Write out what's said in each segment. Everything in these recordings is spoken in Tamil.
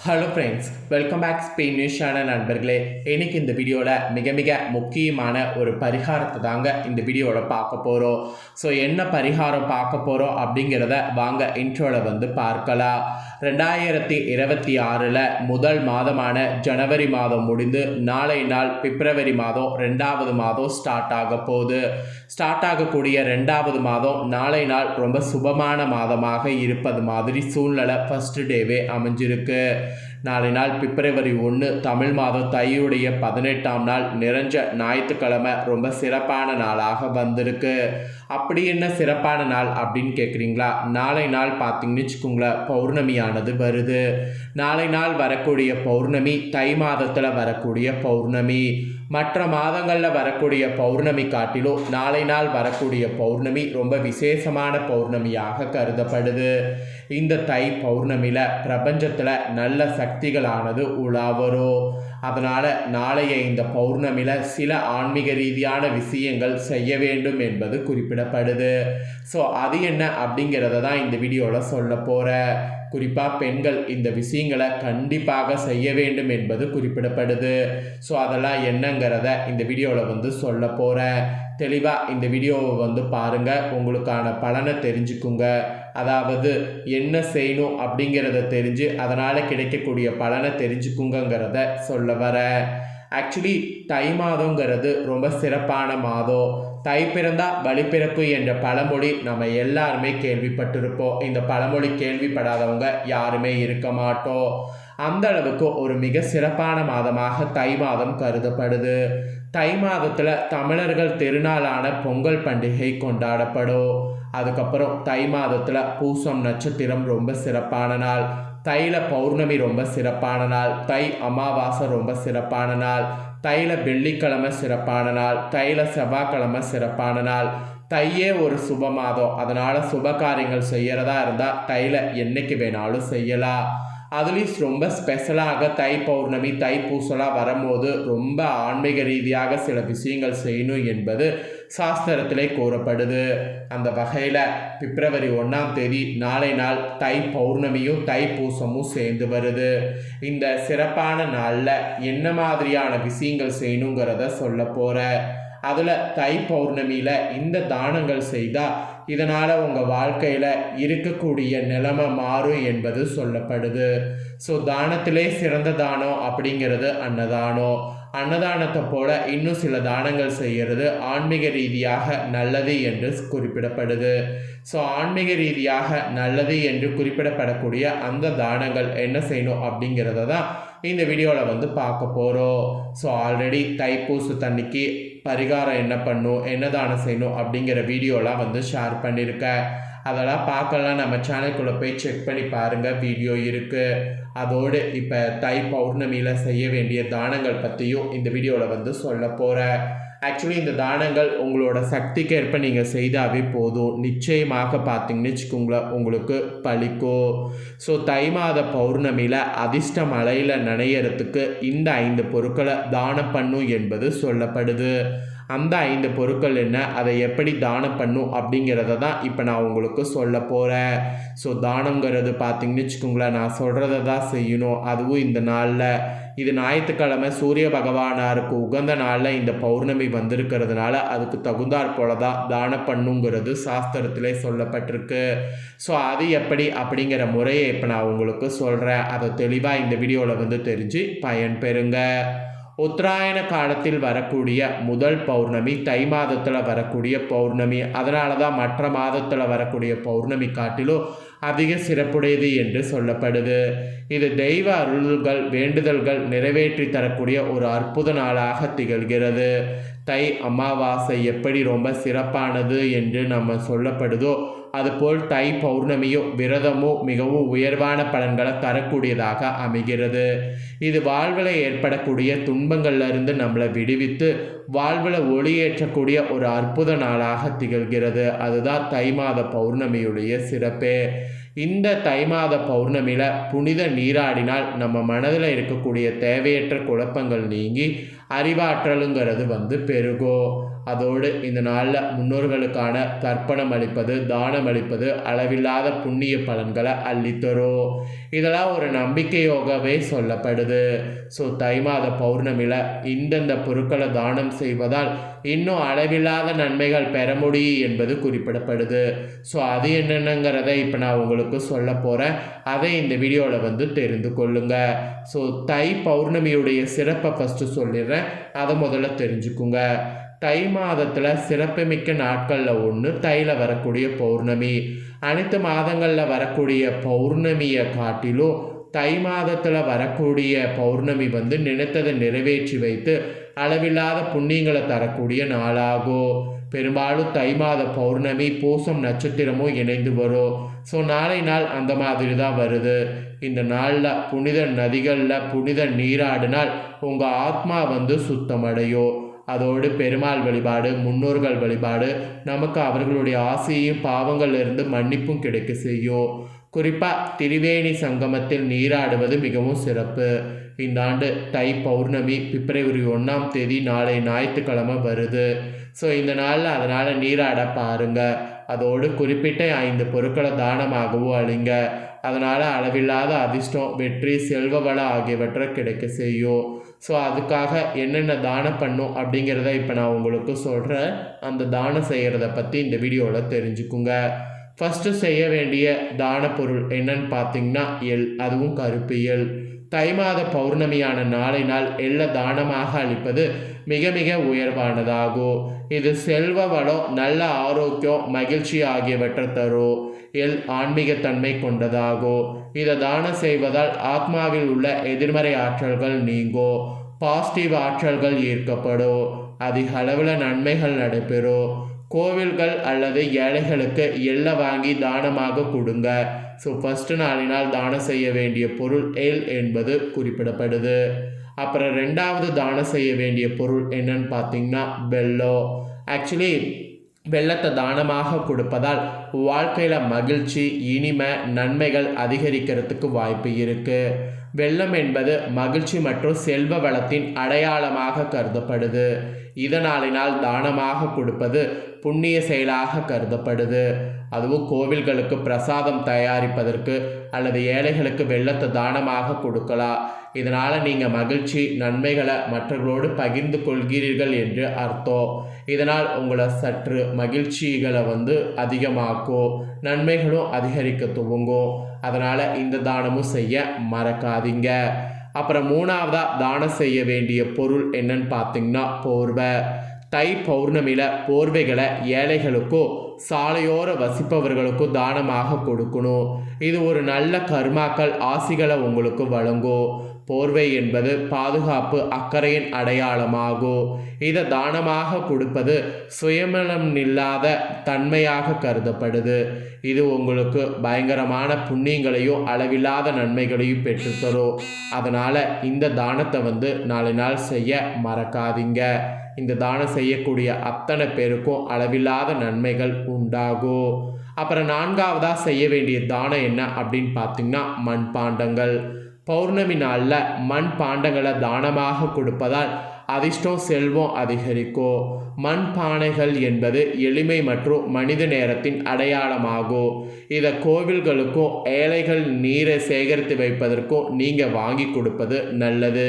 Hello friends, welcome back Spain news channel நண்பர்களே. இன்றைக்கி இந்த வீடியோவில் மிக முக்கியமான ஒரு பரிகாரத்தை தாங்க இந்த வீடியோவில் பார்க்க போகிறோம். ஸோ என்ன பரிகாரம் பார்க்க போகிறோம் அப்படிங்கிறத வாங்க இன்ட்ரோவில் பார்க்கலாம். 2026 முதல் மாதமான ஜனவரி மாதம் முடிந்து நாளை நாள் பிப்ரவரி மாதம் 2வது மாதம் ஸ்டார்ட் ஆக போகுது. ஸ்டார்ட் ஆகக்கூடிய 2வது மாதம் நாளை நாள் ரொம்ப சுபமான மாதமாக இருப்பது மாதிரி சூழ்நிலை ஃபஸ்ட்டு டேவே அமைஞ்சிருக்கு. நாளை நாள் பிப்ரவரி 1 தமிழ் மாதம் தையுடைய 18ஆம் நாள் நிறைஞ்ச ஞாயிற்றுக்கிழமை ரொம்ப சிறப்பான நாளாக வந்திருக்கு. அப்படி என்ன சிறப்பான நாள் அப்படின்னு கேட்குறீங்களா? நாளை நாள் பார்த்தீங்கன்னு வச்சுக்கோங்களேன், பௌர்ணமியானது வருது. நாளை நாள் வரக்கூடிய பௌர்ணமி தை மாதத்தில் வரக்கூடிய பௌர்ணமி. மற்ற மாதங்களில் வரக்கூடிய பௌர்ணமி காட்டிலும் நாளை நாள் வரக்கூடிய பௌர்ணமி ரொம்ப விசேஷமான பௌர்ணமியாக கருதப்படுது. இந்த தை பௌர்ணமியில் பிரபஞ்சத்தில் நல்ல சக்திகளானது உலா வரும். அதனால் நாளைய இந்த பௌர்ணமியில் சில ஆன்மீக ரீதியான விஷயங்கள் செய்ய வேண்டும் என்பது குறிப்பிடப்படுது. ஸோ அது என்ன அப்படிங்கிறத தான் இந்த வீடியோவில் சொல்ல போகிறேன். குறிப்பாக பெண்கள் இந்த விஷயங்களை கண்டிப்பாக செய்ய வேண்டும் என்பது குறிப்பிடப்படுது. ஸோ அதெல்லாம் என்னங்கிறத இந்த வீடியோவில் சொல்ல போகிறேன். தெளிவாக இந்த வீடியோவை பாருங்கள், உங்களுக்கான பலனை தெரிஞ்சுக்குங்க. அதாவது என்ன செய்யணும் அப்படிங்கிறத தெரிஞ்சு அதனால் கிடைக்கக்கூடிய பலனை தெரிஞ்சுக்குங்கிறத சொல்ல வரேன். ஆக்சுவலி தை மாதங்கிறது ரொம்ப சிறப்பான மாதம். தை பிறந்தா வழி பிறப்பு என்ற பழமொழி நம்ம எல்லாருமே கேள்விப்பட்டிருப்போம். இந்த பழமொழி கேள்விப்படாதவங்க யாருமே இருக்க மாட்டோம். அந்த அளவுக்கு ஒரு மிக சிறப்பான மாதமாக தை மாதம் கருதப்படுது. தை மாதத்தில் தமிழர்கள் திருநாளான பொங்கல் பண்டிகை கொண்டாடப்படும். அதுக்கப்புறம் தை மாதத்தில் பூசம் நட்சத்திரம் ரொம்ப சிறப்பான நாள். தைல பௌர்ணமி ரொம்ப சிறப்பான நாள். தை அமாவாசை ரொம்ப சிறப்பான நாள். தைல வெள்ளிக்கிழமை சிறப்பான நாள். தைல செவ்வாய்க்கிழமை சிறப்பான நாள். தையே ஒரு சுப மாதம். அதனால் சுப காரியங்கள் செய்கிறதா இருந்தால் தைல என்னைக்கு வேணாலும் செய்யலாம். அதுலேயும் ரொம்ப ஸ்பெஷலாக தை பௌர்ணமி தை பூசலாக வரும்போது ரொம்ப ஆன்மீக ரீதியாக சில விஷயங்கள் செய்யணும் என்பது சாஸ்திரத்திலே கூறப்படுது. அந்த வகையில் பிப்ரவரி 1ஆம் தேதி நாளை நாள் தை பௌர்ணமியும் தை பூசமும் சேர்ந்து வருது. இந்த சிறப்பான நாளில் என்ன மாதிரியான விஷயங்கள் செய்யணுங்கிறத சொல்ல போகிறேன். அதில் தை பௌர்ணமியில் இந்த தானங்கள் செய்தால் இதனால் உங்கள் வாழ்க்கையில் இருக்கக்கூடிய நிலைமை மாறும் என்பது சொல்லப்படுது. ஸோ தானத்திலே சிறந்த தானம் அப்படிங்கிறது அன்னதானம். அன்னதானத்தை போல இன்னும் சில தானங்கள் செய்கிறது ஆன்மீக ரீதியாக நல்லது என்று குறிப்பிடப்படுது. ஸோ ஆன்மீக ரீதியாக நல்லது என்று குறிப்பிடப்படக்கூடிய அந்த தானங்கள் என்ன செய்யணும் அப்படிங்கிறத தான் இந்த வீடியோவில் பார்க்க போகிறோம். ஸோ ஆல்ரெடி தைப்பூசு தண்ணிக்கு பரிகாரம் என்ன பண்ணும், என்ன தானம் செய்யணும் அப்படிங்கிற வீடியோலாம் ஷேர் பண்ணியிருக்கேன். அதெல்லாம் பார்க்கலாம், நம்ம சேனலுக்குள்ளே போய் செக் பண்ணி பாருங்கள், வீடியோ இருக்குது. அதோடு இப்போ தை பௌர்ணமியில் செய்ய வேண்டிய தானங்கள் பற்றியும் இந்த வீடியோவில் சொல்ல போகிறேன். ஆக்சுவலி இந்த தானங்கள் உங்களோட சக்திக்கு ஏற்ப நீங்கள் செய்தாவே போதும். நிச்சயமாக பார்த்தீங்கன்னு வச்சுக்கோங்களேன், உங்களுக்கு பலிக்கும். ஸோ தை மாத பௌர்ணமியில் அதிர்ஷ்ட மலையில் நனையறதுக்கு இந்த 5 பொருட்களை தானம் பண்ணும் என்பது சொல்லப்படுது. அந்த 5 பொருட்கள் என்ன, அதை எப்படி தானம் பண்ணும் அப்படிங்கிறத தான் இப்போ நான் உங்களுக்கு சொல்ல போகிறேன். ஸோ தானங்கிறது பார்த்தீங்கன்னு வச்சுக்கோங்களேன், நான் சொல்கிறத தான் செய்யணும். அதுவும் இந்த நாளில், இது ஞாயிற்றுக்கிழமை சூரிய பகவானாருக்கு உகந்த நாளில் இந்த பௌர்ணமி வந்திருக்கிறதுனால அதுக்கு தகுந்தாற் போல தான் தானம் பண்ணுங்கிறது சாஸ்திரத்திலே சொல்லப்பட்டிருக்கு. ஸோ அது எப்படி அப்படிங்கிற முறையை இப்போ நான் உங்களுக்கு சொல்கிறேன். அதை தெளிவாக இந்த வீடியோவில் தெரிஞ்சு பயன்பெறுங்க. உத்தராயண காலத்தில் வரக்கூடிய முதல் பௌர்ணமி தை மாதத்தில் வரக்கூடிய பௌர்ணமி. அதனால தான் மற்ற மாதத்தில் வரக்கூடிய பௌர்ணமி காட்டிலும் அதிக சிறப்புடையது என்று சொல்லப்படுது. இது தெய்வ அருள்கள் வேண்டுதல்கள் நிறைவேற்றி தரக்கூடிய ஒரு அற்புத நாளாக திகழ்கிறது. தை அமாவாசை எப்படி ரொம்ப சிறப்பானது என்று நம்ம சொல்லப்படுதோ அதுபோல் தை பௌர்ணமியும் விரதமும் மிகவும் உயர்வான பலன்களை தரக்கூடியதாக அமைகிறது. இது வாழ்வில் ஏற்படக்கூடிய துன்பங்கள்லேருந்து நம்மளை விடுவித்து வாழ்வில் ஒளியேற்றக்கூடிய ஒரு அற்புத நாளாக திகழ்கிறது. அதுதான் தை மாத பௌர்ணமியுடைய சிறப்பே. இந்த தை மாத பௌர்ணமியில் புனித நீராடினால் நம்ம மனதில் இருக்கக்கூடிய தேவையற்ற குழப்பங்கள் நீங்கி அறிவாற்றலுங்கிறது பெருகும். அதோடு இந்த நாளில் முன்னோர்களுக்கான தர்ப்பணம் அளிப்பது, தானம் அளிப்பது அளவில்லாத புண்ணிய பலன்களை அள்ளித்தரும். இதெல்லாம் ஒரு நம்பிக்கையோகவே சொல்லப்படுது. ஸோ தை மாத பௌர்ணமியில் இந்தந்த பொருட்களை தானம் செய்வதால் இன்னும் அளவில்லாத நன்மைகள் பெற முடியும் என்பது குறிப்பிடப்படுது. ஸோ அது என்னென்னங்கிறத இப்போ நான் உங்களுக்கு சொல்ல போகிறேன். அதை இந்த வீடியோவில் தெரிந்து கொள்ளுங்க. ஸோ தை பௌர்ணமியுடைய சிறப்பை ஃபஸ்ட்டு சொல்லிடுறேன், அதை முதல்ல தெரிஞ்சுக்குங்க. தை மாதத்தில் சிறப்புமிக்க நாட்களில் ஒன்று தையில் வரக்கூடிய பௌர்ணமி. அனைத்து மாதங்களில் வரக்கூடிய பௌர்ணமியை காட்டிலும் தை மாதத்தில் வரக்கூடிய பௌர்ணமி நினைத்ததை நிறைவேற்றி வைத்து அளவில்லாத புண்ணியங்களை தரக்கூடிய நாளாகும். பெரும்பாலும் தை மாத பௌர்ணமி பூசம் நட்சத்திரமும் இணைந்து வரும். ஸோ நாளை நாள் அந்த மாதிரி தான் வருது. இந்த நாளில் புனித நதிகளில் புனித நீராடினால் உங்கள் ஆத்மா சுத்தமடையும். அதோடு பெருமாள் வழிபாடு, முன்னோர்கள் வழிபாடு நமக்கு அவர்களுடைய ஆசையும் பாவங்களிலிருந்து மன்னிப்பும் கிடைக்க செய்யும். குறிப்பாக திரிவேணி சங்கமத்தில் நீராடுவது மிகவும் சிறப்பு. இந்த ஆண்டு தை பௌர்ணமி பிப்ரவரி 1ஆம் தேதி நாளை ஞாயிற்றுக்கிழமை வருது. ஸோ இந்த நாளில் அதனால் நீராட பாருங்கள். அதோடு குறிப்பிட்ட 5 பொருட்களை தானமாகவும் அளிங்க. அதனால் அளவில்லாத அதிர்ஷ்டம், வெற்றி, செல்வ வளம் ஆகியவற்றை கிடைக்க செய்யும். ஸோ அதுக்காக என்னென்ன தானம் பண்ணும் அப்படிங்கிறத இப்போ நான் உங்களுக்கு சொல்கிறேன். அந்த தானம் செய்கிறத பற்றி இந்த வீடியோவில் தெரிஞ்சுக்குங்க. ஃபஸ்ட்டு செய்ய வேண்டிய தான பொருள் என்னன்னு பார்த்தீங்கன்னா எள், அதுவும் கருப்பு எள். தை மாத பௌர்ணமியான நாளை நாள் எள்ள தானமாக அளிப்பது மிக மிக உயர்வானதாகும். இது செல்வ வளம், நல்ல ஆரோக்கியம், மகிழ்ச்சி ஆகியவற்றை தரும். எள் ஆன்மீகத்தன்மை கொண்டதாகும். இதை தானம் செய்வதால் ஆத்மாவில் உள்ள எதிர்மறை ஆற்றல்கள் நீங்கும், பாசிட்டிவ் ஆற்றல்கள் ஈர்க்கப்படும், அதிக அளவில் நன்மைகள் நடைபெறும். கோவில்கள் அல்லது ஏழைகளுக்கு எள்ளை வாங்கி தானமாக கொடுங்க. ஸோ ஃபஸ்ட்டு நாளினால் தானம் செய்ய வேண்டிய பொருள் எள் என்பது குறிப்பிடப்படுது. அப்புறம் 2வது தானம் செய்ய வேண்டிய பொருள் என்னன்னு பார்த்தீங்கன்னா வெல்லம். ஆக்சுவலி வெள்ளத்தை தானமாக கொடுப்பதால் வாழ்க்கையில் மகிழ்ச்சி, இனிமை, நன்மைகள் அதிகரிக்கிறதுக்கு வாய்ப்பு இருக்குது. வெள்ளம் என்பது மகிழ்ச்சி மற்றும் செல்வ வளத்தின் அடையாளமாக கருதப்படுது. இதனாலினால் தானமாக கொடுப்பது புண்ணிய செயலாக கருதப்படுது. அதுவும் கோவில்களுக்கு பிரசாதம் தயாரிப்பதற்கு அல்லது ஏழைகளுக்கு வெள்ளத்தை தானமாக கொடுக்கலாம். இதனால் நீங்கள் மகிழ்ச்சி, நன்மைகளை மற்றவர்களோடு பகிர்ந்து கொள்கிறீர்கள் என்று அர்த்தம். இதனால் உங்களை சற்று மகிழ்ச்சிகளை அதிகமாக்கும், நன்மைகளும் அதிகரிக்க துவங்கும். அதனால் இந்த தானமும் செய்ய மறக்காதீங்க. அப்புறம் 3வதாக தானம் செய்ய வேண்டிய பொருள் என்னன்னு பார்த்தீங்கன்னா போர்வை. தை பௌர்ணமியில் போர்வைகளை ஏழைகளுக்கோ சாலையோர வசிப்பவர்களுக்கும் தானமாக கொடுக்கணும். இது ஒரு நல்ல கர்மாக்கள் ஆசிகளை உங்களுக்கு வழங்கும். போர்வை என்பது பாதுகாப்பு, அக்கறையின் அடையாளமாகும். இதை தானமாக கொடுப்பது சுயநலம் இல்லாத தன்மையாக கருதப்படுது. இது உங்களுக்கு பயங்கரமான புண்ணியங்களையும் அளவில்லாத நன்மைகளையும் பெற்றுத்தரும். அதனால் இந்த தானத்தை நாளை நாள் செய்ய மறக்காதீங்க. இந்த தானம் செய்யக்கூடிய அத்தனை பேருக்கும் அளவில்லாத நன்மைகள் உண்டாகும். அப்புறம் 4வதாக செய்ய வேண்டிய தானம் என்ன அப்படின்னு பார்த்தீங்கன்னா மண்பாண்டங்கள். பௌர்ணமி நாளில் மண் பாண்டங்களை தானமாக கொடுப்பதால் அதிர்ஷ்டம், செல்வம் அதிகரிக்கும். மண் பானைகள் என்பது எளிமை மற்றும் மனித நேரத்தின் அடையாளமாகும். இதை கோவில்களுக்கும் ஏழைகள் நீரை சேகரித்து வைப்பதற்கும் நீங்கள் வாங்கி கொடுப்பது நல்லது.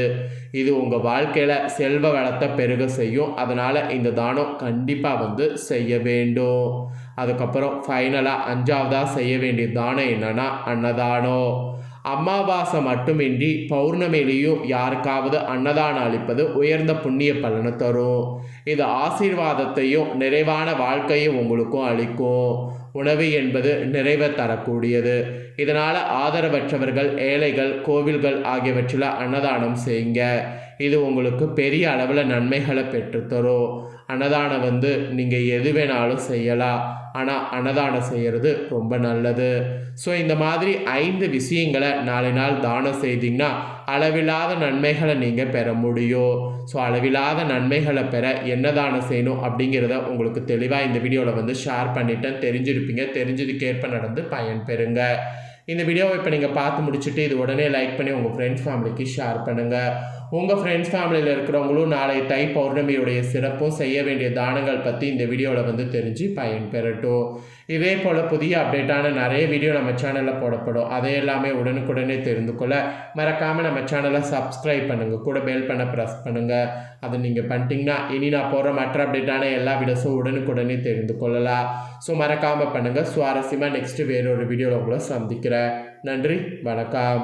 இது உங்கள் வாழ்க்கையில் செல்வ வளத்தை பெருக செய்யும். அதனால் இந்த தானம் கண்டிப்பாக செய்ய வேண்டும். அதுக்கப்புறம் ஃபைனலாக 5வதாக செய்ய வேண்டிய தானம் என்னன்னா அன்னதானம். அமாவாசை மட்டுமின்றி பௌர்ணமியிலையும் யாருக்காவது அன்னதானம் அளிப்பது உயர்ந்த புண்ணிய பலனை தரும். இது ஆசீர்வாதத்தையும் நிறைவான வாழ்க்கையும் உங்களுக்கும் அளிக்கும். உணவு என்பது நிறைவை தரக்கூடியது. இதனால் ஆதரவற்றவர்கள், ஏழைகள், கோவில்கள் ஆகியவற்றில் அன்னதானம் செய்யுங்க. இது உங்களுக்கு பெரிய அளவில் நன்மைகளை பெற்றுத்தரும். அன்னதானம் நீங்கள் எது வேணாலும் செய்யலாம், ஆனால் அன்னதானம் செய்கிறது ரொம்ப நல்லது. ஸோ இந்த மாதிரி 5 விஷயங்களை நாளை நாள் தானம் செய்தீங்கன்னா அளவில்லாத நன்மைகளை நீங்கள் பெற முடியும். ஸோ அளவில்லாத நன்மைகளை பெற என்ன தானம் செய்யணும் அப்படிங்கிறத உங்களுக்கு தெளிவாக இந்த வீடியோவில் ஷேர் பண்ணிட்டேன். தெரிஞ்சிருப்பீங்க. தெரிஞ்சதுக்கேற்ப நடந்து பயன் பெறுங்க. இந்த வீடியோவை இப்போ நீங்கள் பார்த்து முடிச்சுட்டு இது உடனே லைக் பண்ணி உங்கள் ஃப்ரெண்ட்ஸ் ஃபேமிலிக்கு ஷேர் பண்ணுங்கள். உங்கள் ஃப்ரெண்ட்ஸ் ஃபேமிலியில் இருக்கிறவங்களும் நாளை தை பௌர்ணமியுடைய சிறப்பும் செய்ய வேண்டிய தானங்கள் பற்றி இந்த வீடியோவில் வந்து தெரிஞ்சு பயன்பெறட்டும். இதே போல் புதிய அப்டேட்டான நிறைய வீடியோ நம்ம சேனலில் போடப்படும். அதை எல்லாமே உடனுக்குடனே தெரிந்து கொள்ள மறக்காமல் நம்ம சேனலை சப்ஸ்கிரைப் பண்ணுங்கள், கூட பெல் பண்ண ப்ரெஸ் பண்ணுங்கள். அதை நீங்கள் பண்ணிட்டீங்கன்னா இனி நான் போகிற மற்ற அப்டேட்டான எல்லா வீடியோஸும் உடனுக்குடனே தெரிந்து கொள்ளலாம். ஸோ மறக்காமல் பண்ணுங்கள். சுவாரஸ்யமாக நெக்ஸ்ட்டு வேறொரு வீடியோவில் உங்களை சந்திக்கிறேன். நன்றி, வணக்கம்.